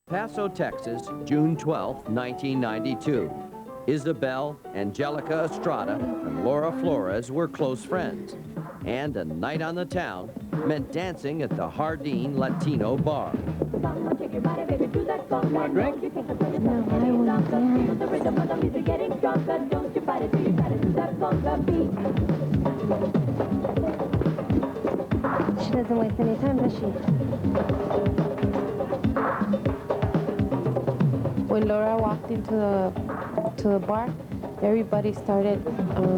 Paso, Texas, June 12, 1992. Isabel, Angelica Estrada, and Laura Flores were close friends. And a night on the town meant dancing at the Jardín Latino bar. Want a drink? No, I want dance. She doesn't waste any time, does she? When Laura walked into the bar, everybody started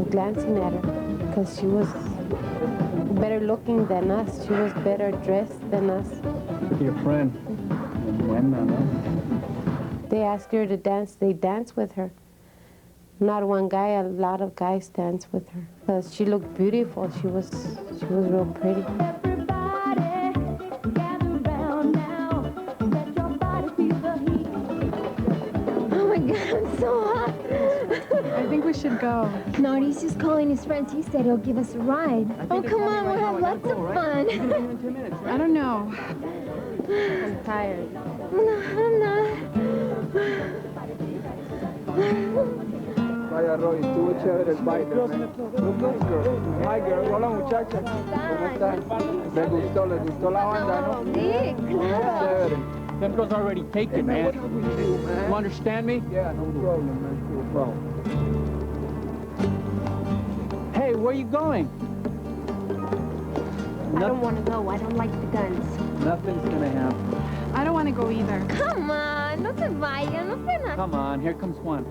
glancing at her because she was better looking than us. She was better dressed than us. Your friend. They asked her to dance. They danced with her. Not one guy, a lot of guys danced with her. Because she looked beautiful. She was real pretty. I'm so hot. I think we should go. Mauricio's calling his friends. He said he'll give us a ride. Oh, come on. We'll have lots of fun. In 10 minutes, right? I don't know. I'm tired. No, I'm not. Vaya, Roy, estuvo chévere el baile. Hi, girl. Hola, muchacha. ¿Cómo están? ¿Les gustó la banda, no? Sí, claro. Chévere. Them girls already taken, man. What do we do, man? You understand me? Yeah, no problem, man. No problem. Hey, where you going? I don't want to go. I don't like the guns. Nothing's gonna happen. I don't want to go either. Come on. No se vaya. No se nada. Come on, here comes one.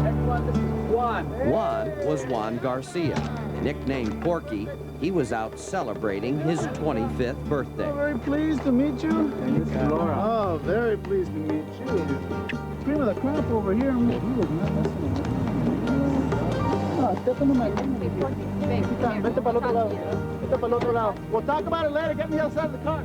Everyone, this is Juan. Juan was Juan Garcia. Nicknamed Porky, he was out celebrating his 25th birthday. Very pleased to meet you. And this is Laura. Oh, very pleased to meet you. Cream of the crop over here. He was not messing around. Step into my room. Vete para el otro lado. Vete para el otro lado. We'll talk about it later. Get me outside the car.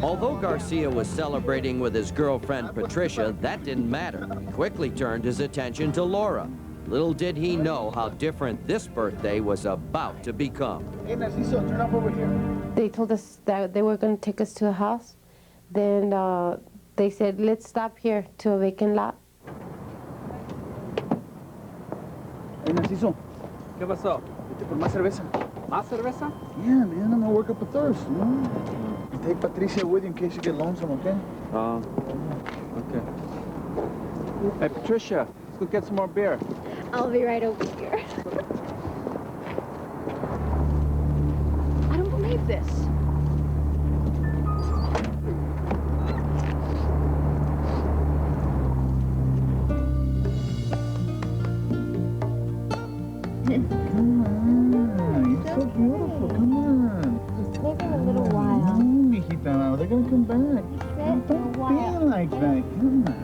Although Garcia was celebrating with his girlfriend Patricia, that didn't matter. He quickly turned his attention to Laura. Little did he know how different this birthday was about to become. Hey, Narciso, turn up over here. They told us that they were going to take us to a house. Then they said, let's stop here to a vacant lot. Hey, Narciso. ¿Qué pasó? Vete por más cerveza. ¿Más cerveza? Yeah, man, I'm gonna work up a thirst, you know? You take Patricia with you in case you get lonesome, okay? Okay. Hey, Patricia, let's go get some more beer. I'll be right over here. I don't believe this. Come on, you're so beautiful, come on. It's taking a little while. Mijita, now they're gonna come back. Don't be like that, come on.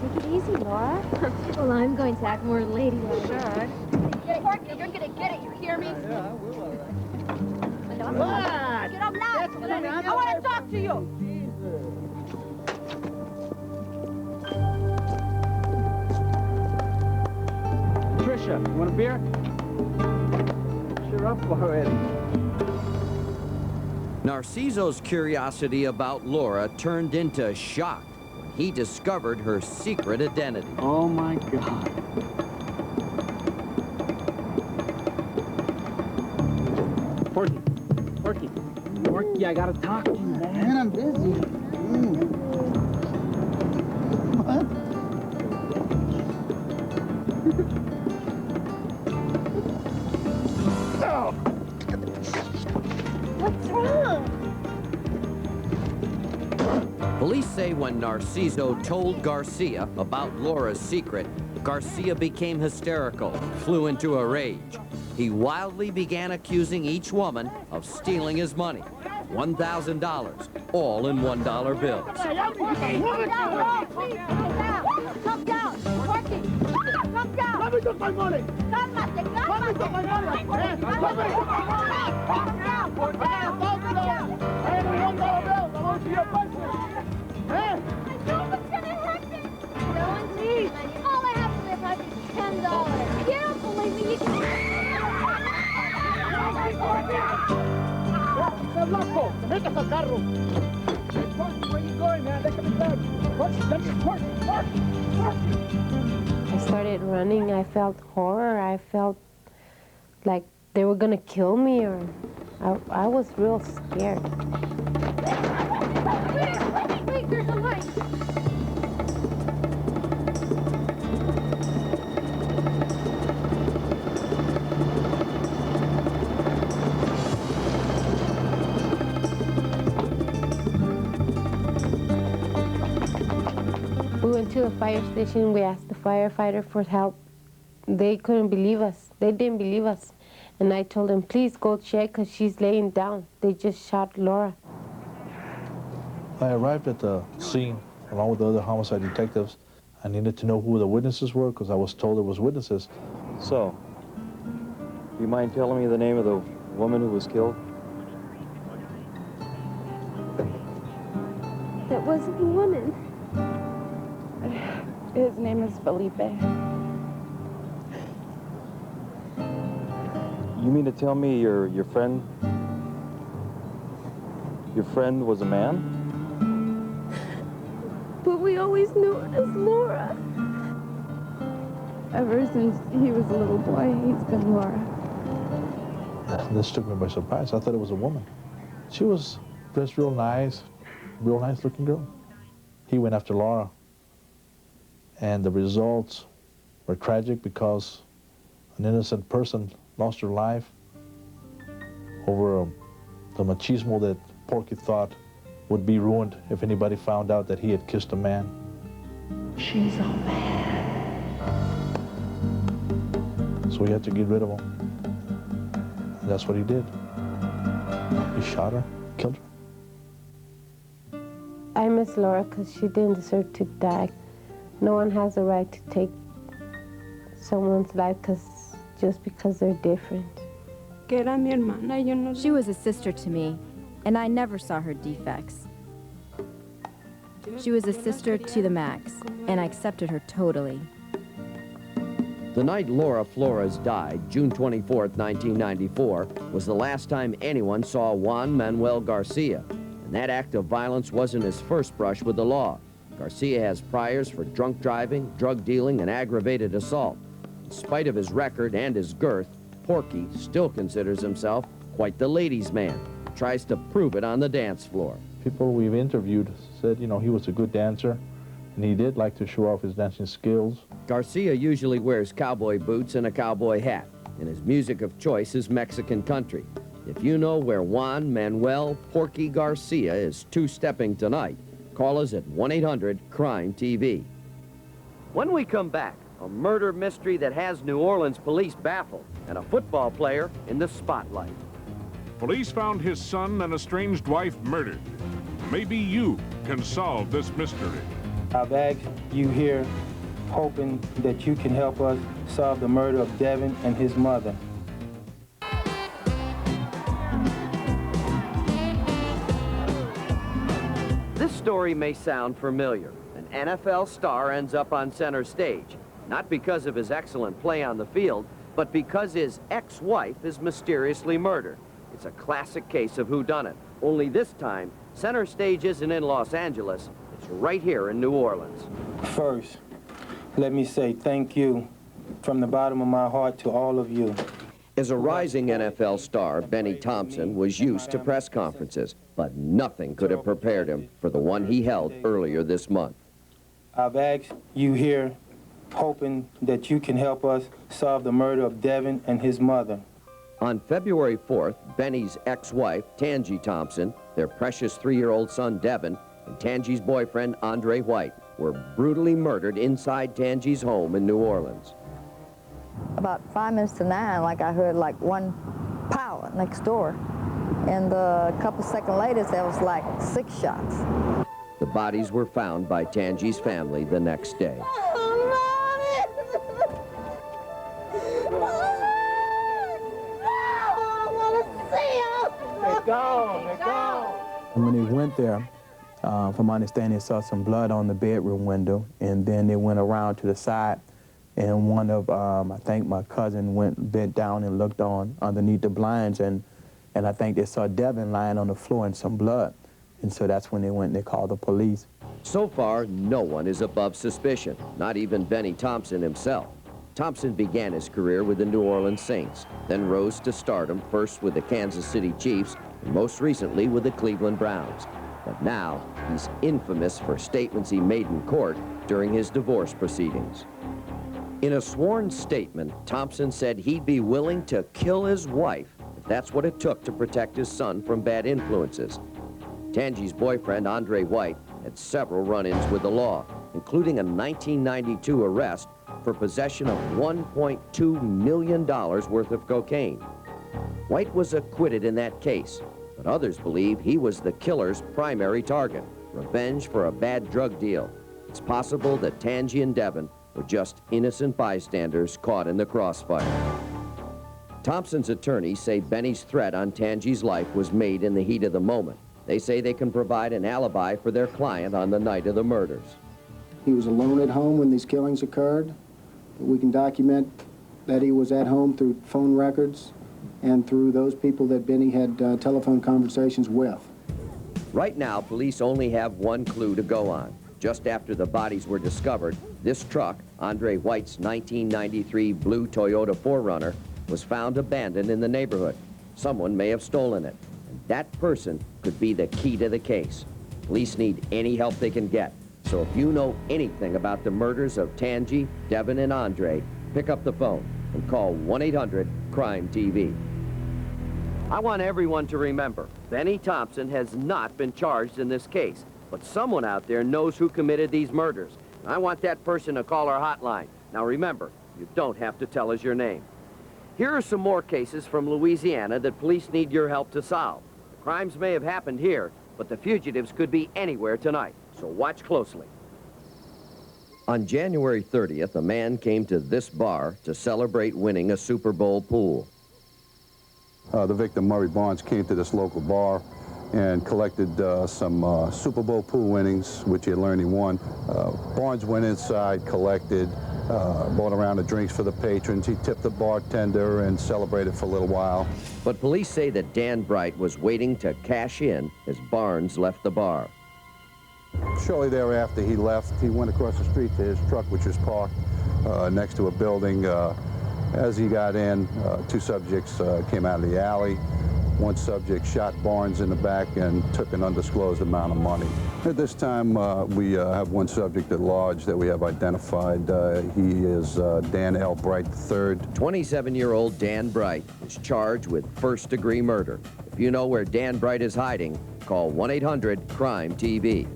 Take it easy, Laura. Well, I'm going to act more ladylike. Sure. Get it, Porky. You're gonna get it. You hear me? Yeah, I will. What? Get up now. I want to talk to you. Patricia, you want a beer? Cheer up already. Narciso's curiosity about Laura turned into shock when he discovered her secret identity. Oh, my God. Porky, I gotta talk to you, man. Man, I'm busy. What? What's wrong? Police say when Narciso told Garcia about Laura's secret, Garcia became hysterical, flew into a rage. He wildly began accusing each woman of stealing his money, $1,000, all in $1 bills. Come down. Porky. Come down. Let me get my money. Let me get my money. Come down. Hey, $1 bill. I want to see your punches. Hey? I know what's gonna happen. No one sees. All I have to live on is $10. ¡Estás loco! ¡Te metas al carro! Porky, where you going, man? Déjame back. Porky, let me, Porky. I started running. I felt horror. I felt like they were gonna kill me, or I was real scared. Wait, there's a light. We went to the fire station. We asked the firefighter for help. They couldn't believe us. They didn't believe us. And I told them, please go check because she's laying down. They just shot Laura. I arrived at the scene along with the other homicide detectives. I needed to know who the witnesses were because I was told there was witnesses. So, do you mind telling me the name of the woman who was killed? That wasn't a woman. His name is Felipe. You mean to tell me your friend was a man? But we always knew her as Laura. Ever since he was a little boy, he's been Laura. This took me by surprise. I thought it was a woman. She was dressed real nice looking girl. He went after Laura. And the results were tragic because an innocent person lost her life over the machismo that Porky thought would be ruined if anybody found out that he had kissed a man. She's a man. So he had to get rid of him. And that's what he did. He shot her, killed her. I miss Laura because she didn't deserve to die. No one has a right to take someone's life just because they're different. She was a sister to me, and I never saw her defects. She was a sister to the max, and I accepted her totally. The night Laura Flores died, June 24th, 1994, was the last time anyone saw Juan Manuel Garcia. And that act of violence wasn't his first brush with the law. Garcia has priors for drunk driving, drug dealing, and aggravated assault. In spite of his record and his girth, Porky still considers himself quite the ladies' man. Tries to prove it on the dance floor. People we've interviewed said, you know, he was a good dancer, and he did like to show off his dancing skills. Garcia usually wears cowboy boots and a cowboy hat, and his music of choice is Mexican country. If you know where Juan Manuel Porky Garcia is two-stepping tonight, call us at 1-800-CRIME-TV. When we come back, a murder mystery that has New Orleans police baffled, and a football player in the spotlight. Police found his son and estranged wife murdered. Maybe you can solve this mystery. I've asked you here, hoping that you can help us solve the murder of Devin and his mother. This story may sound familiar. An NFL star ends up on center stage, not because of his excellent play on the field, but because his ex-wife is mysteriously murdered. It's a classic case of whodunit. Only this time, center stage isn't in Los Angeles. It's right here in New Orleans. First, let me say thank you from the bottom of my heart to all of you. As a rising NFL star, Benny Thompson was used to press conferences, but nothing could have prepared him for the one he held earlier this month. I've asked you here, hoping that you can help us solve the murder of Devin and his mother. On February 4th, Benny's ex-wife, Tangi Thompson, their precious 3-year-old son, Devin, and Tangi's boyfriend, Andre White, were brutally murdered inside Tangi's home in New Orleans. About 5 minutes to 9, like I heard like one pow next door. And a couple seconds later, there was like 6 shots. The bodies were found by Tangi's family the next day. When they went there, from my understanding, they saw some blood on the bedroom window, and then they went around to the side, and one of, I think my cousin bent down and looked on underneath the blinds, and And I think they saw Devin lying on the floor in some blood. And so that's when they went and they called the police. So far, no one is above suspicion, not even Benny Thompson himself. Thompson began his career with the New Orleans Saints, then rose to stardom first with the Kansas City Chiefs and most recently with the Cleveland Browns. But now, he's infamous for statements he made in court during his divorce proceedings. In a sworn statement, Thompson said he'd be willing to kill his wife if that's what it took to protect his son from bad influences. Tangie's boyfriend, Andre White, had several run-ins with the law, including a 1992 arrest for possession of $1.2 million worth of cocaine. White was acquitted in that case, but others believe he was the killer's primary target, revenge for a bad drug deal. It's possible that Tangie and Devin were just innocent bystanders caught in the crossfire. Thompson's attorneys say Benny's threat on Tangie's life was made in the heat of the moment. They say they can provide an alibi for their client on the night of the murders. He was alone at home when these killings occurred. We can document that he was at home through phone records and through those people that Benny had telephone conversations with. Right now, police only have one clue to go on. Just after the bodies were discovered, this truck, Andre White's 1993 blue Toyota 4Runner, was found abandoned in the neighborhood. Someone may have stolen it. And that person could be the key to the case. Police need any help they can get. So if you know anything about the murders of Tangie, Devin, and Andre, pick up the phone and call 1-800-CRIME-TV. I want everyone to remember, Benny Thompson has not been charged in this case, but someone out there knows who committed these murders. I want that person to call our hotline. Now remember, you don't have to tell us your name. Here are some more cases from Louisiana that police need your help to solve. The crimes may have happened here, but the fugitives could be anywhere tonight, so watch closely. On January 30th, a man came to this bar to celebrate winning a Super Bowl pool. The victim, Murray Barnes, came to this local bar and collected some Super Bowl pool winnings, which he had learned he won. Barnes went inside, collected, bought a round of drinks for the patrons. He tipped the bartender and celebrated for a little while. But police say that Dan Bright was waiting to cash in as Barnes left the bar. Shortly thereafter, he left. He went across the street to his truck, which was parked next to a building. As he got in, two subjects came out of the alley. One subject shot Barnes in the back and took an undisclosed amount of money. At this time, we have one subject at large that we have identified. He is Dan L. Bright III. 27-year-old Dan Bright is charged with first-degree murder. If you know where Dan Bright is hiding, call 1-800-CRIME-TV.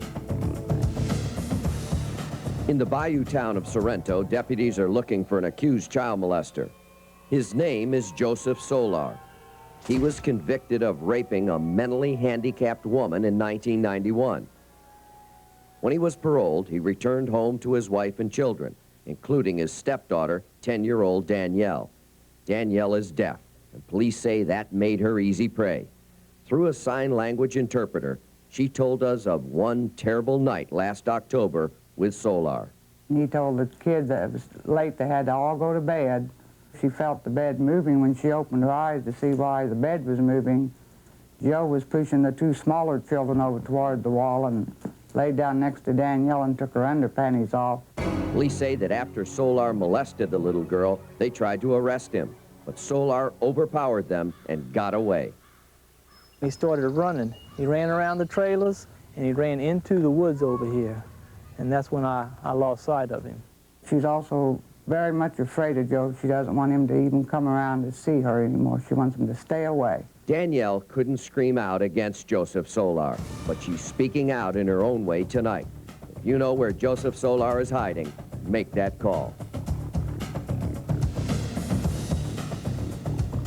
In the bayou town of Sorrento, deputies are looking for an accused child molester. His name is Joseph Solar. He was convicted of raping a mentally handicapped woman in 1991. When he was paroled, he returned home to his wife and children, including his stepdaughter, 10-year-old Danielle. Danielle is deaf, and police say that made her easy prey. Through a sign language interpreter, she told us of one terrible night last October with Solar. He told the kids that it was late, they had to all go to bed. She felt the bed moving when she opened her eyes to see why the bed was moving. Joe was pushing the two smaller children over toward the wall and laid down next to Danielle and took her underpanties off. Police say that after Solar molested the little girl, they tried to arrest him, but Solar overpowered them and got away. He started running. He ran around the trailers and he ran into the woods over here. And that's when I lost sight of him. She's also very much afraid of Joe. She doesn't want him to even come around to see her anymore. She wants him to stay away. Danielle couldn't scream out against Joseph Solar, but she's speaking out in her own way tonight. If you know where Joseph Solar is hiding, make that call.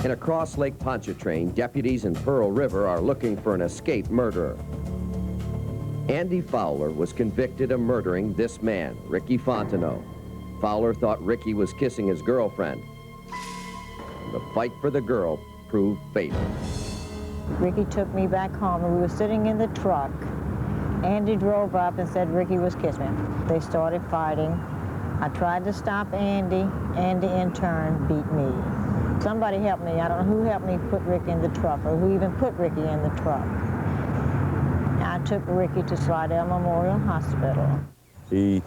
In a Cross Lake Pontchartrain, deputies in Pearl River are looking for an escaped murderer. Andy Fowler was convicted of murdering this man, Ricky Fontenot. Fowler thought Ricky was kissing his girlfriend. The fight for the girl proved fatal. Ricky took me back home, and we were sitting in the truck. Andy drove up and said Ricky was kissing him. They started fighting. I tried to stop Andy. Andy, in turn, beat me. Somebody helped me. I don't know who helped me put Ricky in the truck or who even put Ricky in the truck. I took Ricky to Slidell Memorial Hospital. He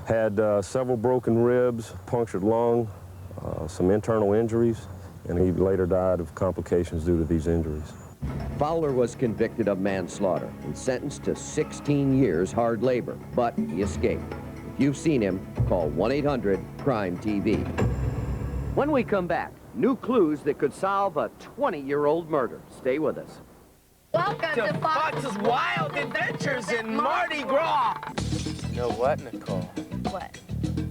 had several broken ribs, punctured lung, some internal injuries, and he later died of complications due to these injuries. Fowler was convicted of manslaughter and sentenced to 16 years hard labor, but he escaped. If you've seen him, call 1-800-CRIME-TV. When we come back, new clues that could solve a 20-year-old murder. Stay with us. Welcome to Fox's Wild Adventures in Mardi Gras. You know what, Nicole? What?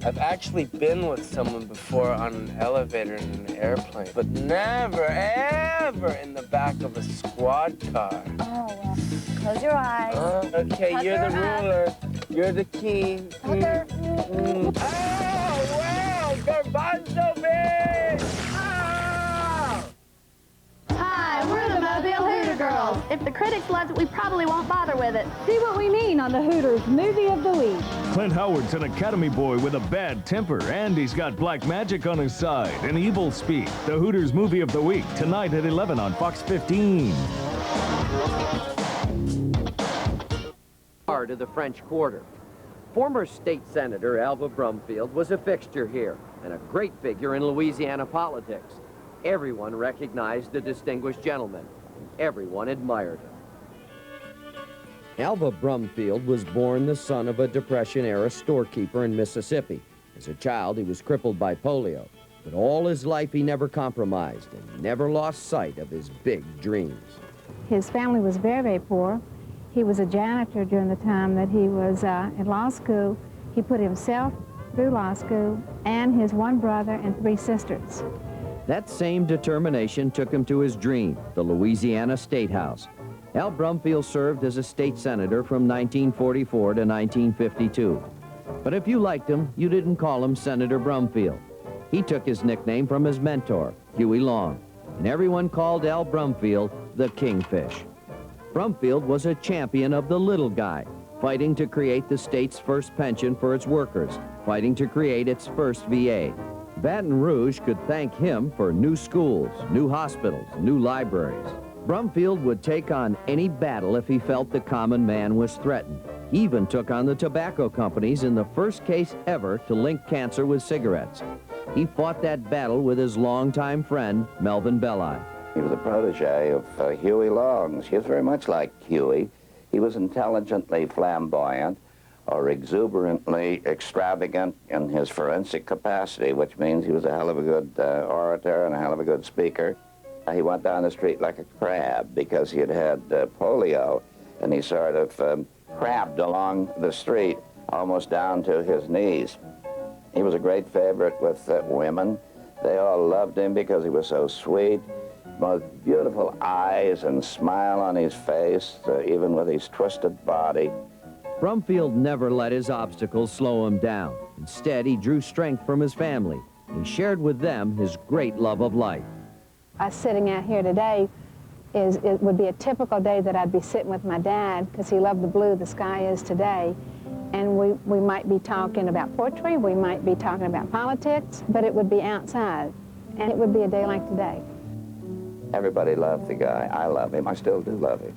I've actually been with someone before on an elevator in an airplane, but never, ever in the back of a squad car. Oh, well, close your eyes. Okay, Pucker you're the up. ruler. You're the key. Pucker. Oh, wow, garbanzo beans! Hi, we're the Mobile Hooter Girls. If the critics loved it, we probably won't bother with it. See what we mean on the Hooters Movie of the Week. Clint Howard's an academy boy with a bad temper, and he's got black magic on his side and evil speed. The Hooters Movie of the Week, tonight at 11 on Fox 15. To the French Quarter. Former state senator Alva Brumfield was a fixture here and a great figure in Louisiana politics. Everyone recognized the distinguished gentleman, and everyone admired him. Alva Brumfield was born the son of a Depression-era storekeeper in Mississippi. As a child, he was crippled by polio, but all his life he never compromised and never lost sight of his big dreams. His family was very, very poor. He was a janitor during the time that he was in law school. He put himself through law school and his one brother and 3 sisters. That same determination took him to his dream, the Louisiana State House. Al Brumfield served as a state senator from 1944 to 1952. But if you liked him, you didn't call him Senator Brumfield. He took his nickname from his mentor, Huey Long, and everyone called Al Brumfield the Kingfish. Brumfield was a champion of the little guy, fighting to create the state's first pension for its workers, fighting to create its first VA. Baton Rouge could thank him for new schools, new hospitals, new libraries. Brumfield would take on any battle if he felt the common man was threatened. He even took on the tobacco companies in the first case ever to link cancer with cigarettes. He fought that battle with his longtime friend, Melvin Belli. He was a protege of Huey Long's. He was very much like Huey. He was intelligently flamboyant or exuberantly extravagant in his forensic capacity, which means he was a hell of a good orator and a hell of a good speaker. He went down the street like a crab because he had had polio, and he sort of crabbed along the street almost down to his knees. He was a great favorite with women. They all loved him because he was so sweet. Most beautiful eyes and smile on his face, even with his twisted body. Brumfield never let his obstacles slow him down. Instead, he drew strength from his family and shared with them his great love of life. Us sitting out here today it would be a typical day that I'd be sitting with my dad because he loved the blue the sky is today. And we might be talking about poetry, we might be talking about politics, but it would be outside. And it would be a day like today. Everybody loved the guy. I love him. I still do love him.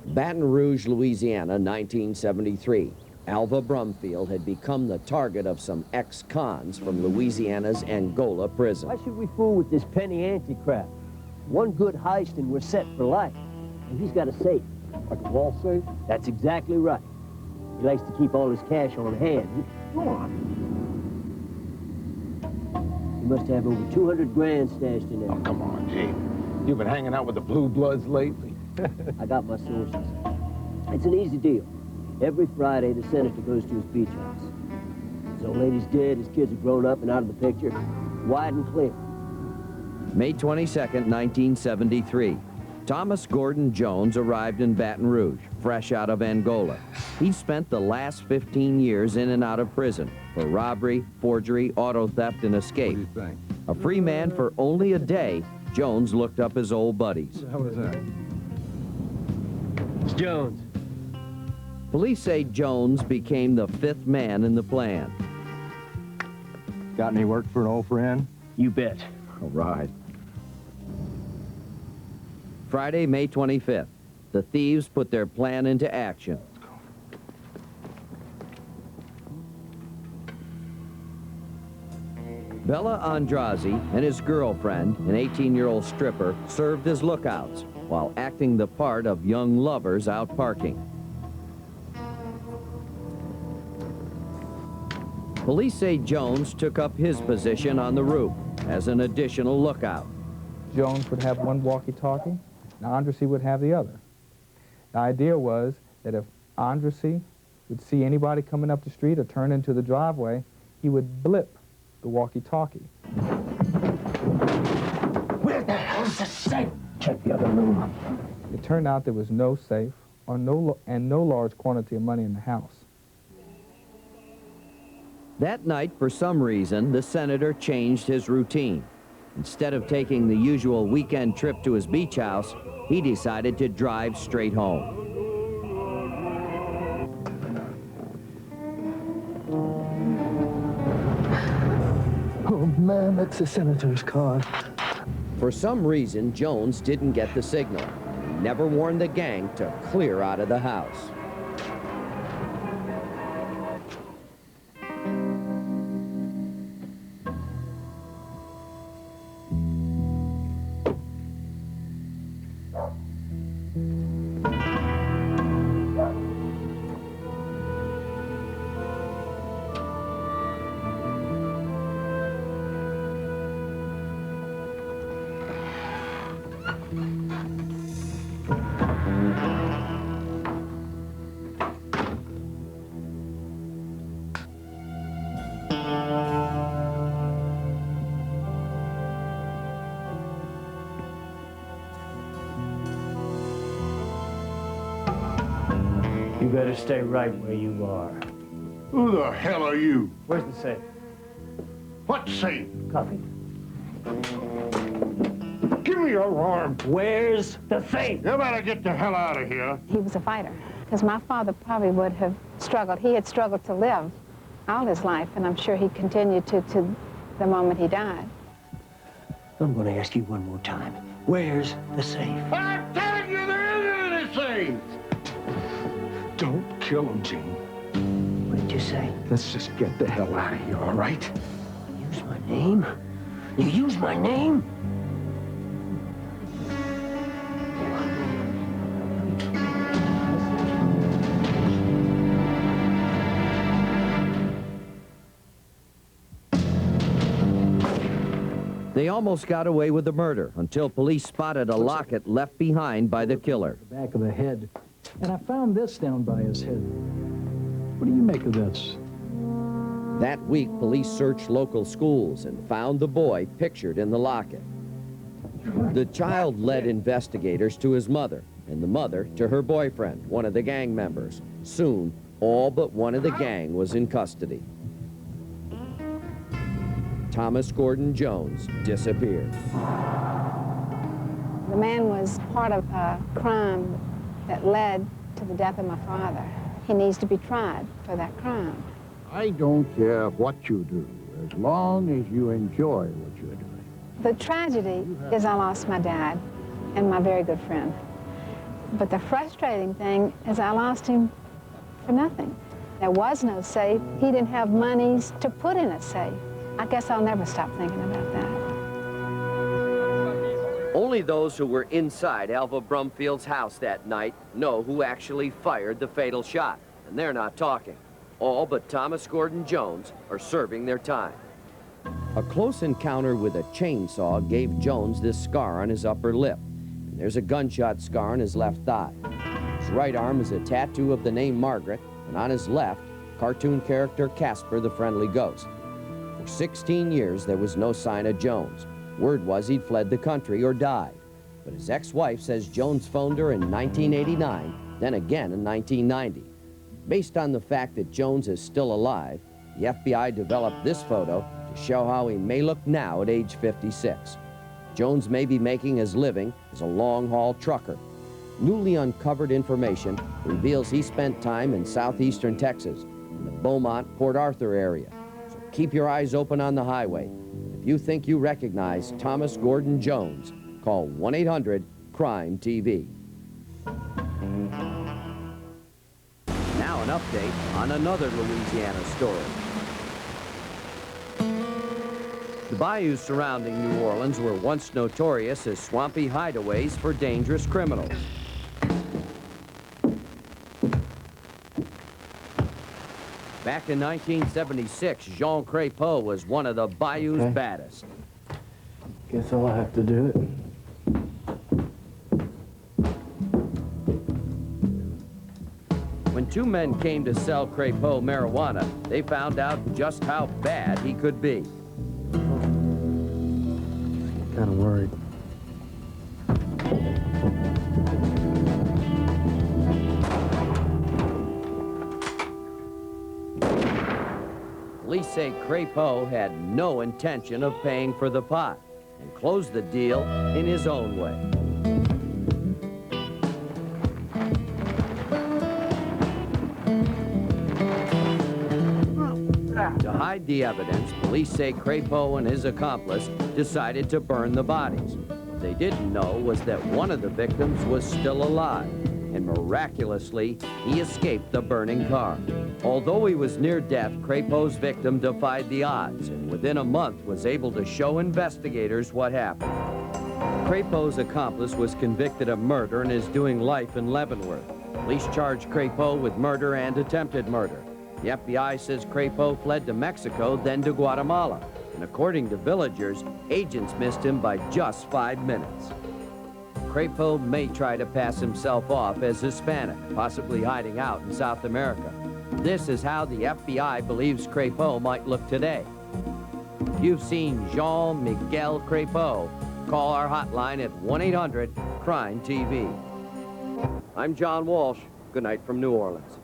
Baton Rouge, Louisiana, 1973. Alva Brumfield had become the target of some ex-cons from Louisiana's Angola prison. Why should we fool with this penny ante crap? One good heist and we're set for life. And he's got a safe. Like a wall safe? That's exactly right. He likes to keep all his cash on hand. Go on. He must have over 200 grand stashed in there. Oh, come on, Gene. You've been hanging out with the Blue Bloods lately. I got my sources. It's an easy deal. Every Friday, the senator goes to his beach house. His old lady's dead, his kids are grown up and out of the picture. Wide and clear. May 22nd, 1973. Thomas Gordon Jones arrived in Baton Rouge, fresh out of Angola. He spent the last 15 years in and out of prison for robbery, forgery, auto theft, and escape. What do you think? A free man for only a day, Jones looked up his old buddies. What the hell is that? It's Jones. Police say Jones became the 5th man in the plan. Got any work for an old friend? You bet. All right. Friday, May 25th. The thieves put their plan into action. Bella Andrazi and his girlfriend, an 18-year-old stripper, served as lookouts while acting the part of young lovers out parking. Police say Jones took up his position on the roof as an additional lookout. Jones would have one walkie-talkie, and Andrasi would have the other. The idea was that if Andrasi would see anybody coming up the street or turn into the driveway, he would blip the walkie-talkie. Where the hell's the safe? Check the other room. It turned out there was no safe or no large quantity of money in the house. That night, for some reason, the senator changed his routine. Instead of taking the usual weekend trip to his beach house, he decided to drive straight home. Oh, man, that's the senator's car. For some reason, Jones didn't get the signal. He never warned the gang to clear out of the house. You better stay right where you are. Who the hell are you? Where's the safe? What safe? Coffee. Give me your arm. Where's the safe? You better get the hell out of here. He was a fighter, because my father probably would have struggled. He had struggled to live all his life, and I'm sure he continued to the moment he died. I'm going to ask you one more time. Where's the safe? I'm telling you there isn't any safe. Don't kill him, Gene. What did you say? Let's just get the hell out of here, all right? Use my name? You use my name? They almost got away with the murder until police spotted a locket left behind by the killer. The back of the head. And I found this down by his head. What do you make of this? That week, police searched local schools and found the boy pictured in the locket. The child led investigators to his mother, and the mother to her boyfriend, one of the gang members. Soon, all but one of the gang was in custody. Thomas Gordon Jones disappeared. The man was part of a crime that led to the death of my father. He needs to be tried for that crime. I don't care what you do, as long as you enjoy what you're doing. The tragedy is I lost my dad and my very good friend. But the frustrating thing is I lost him for nothing. There was no safe. He didn't have monies to put in a safe. I guess I'll never stop thinking about that. Only those who were inside Alva Brumfield's house that night know who actually fired the fatal shot, and they're not talking. All but Thomas Gordon Jones are serving their time. A close encounter with a chainsaw gave Jones this scar on his upper lip, and there's a gunshot scar on his left thigh. His right arm is a tattoo of the name Margaret, and on his left, cartoon character Casper the Friendly Ghost. For 16 years, there was no sign of Jones. Word was he'd fled the country or died. But his ex-wife says Jones phoned her in 1989, then again in 1990. Based on the fact that Jones is still alive, the FBI developed this photo to show how he may look now at age 56. Jones may be making his living as a long-haul trucker. Newly uncovered information reveals he spent time in southeastern Texas, in the Beaumont, Port Arthur area. So Keep your eyes open on the highway. If you think you recognize Thomas Gordon Jones, call 1-800-CRIME-TV. Now an update on another Louisiana story. The bayous surrounding New Orleans were once notorious as swampy hideaways for dangerous criminals. Back in 1976, Jean Crépeau was one of the bayou's baddest. Guess I'll have to do it. When two men came to sell Crépeau marijuana, they found out just how bad he could be. Kind of worried. Police say Crépeau had no intention of paying for the pot and closed the deal in his own way. To hide the evidence, police say Crépeau and his accomplice decided to burn the bodies. What they didn't know was that one of the victims was still alive, and miraculously, he escaped the burning car. Although he was near death, Crépeau's victim defied the odds, and within a month was able to show investigators what happened. Crépeau's accomplice was convicted of murder and is doing life in Leavenworth. Police charged Crépeau with murder and attempted murder. The FBI says Crépeau fled to Mexico, then to Guatemala. And according to villagers, agents missed him by just 5 minutes. Crépeau may try to pass himself off as Hispanic, possibly hiding out in South America. This is how the FBI believes Crépeau might look today. If you've seen Jean Miguel Crépeau, call our hotline at 1-800-CRIME-TV. I'm John Walsh. Good night from New Orleans.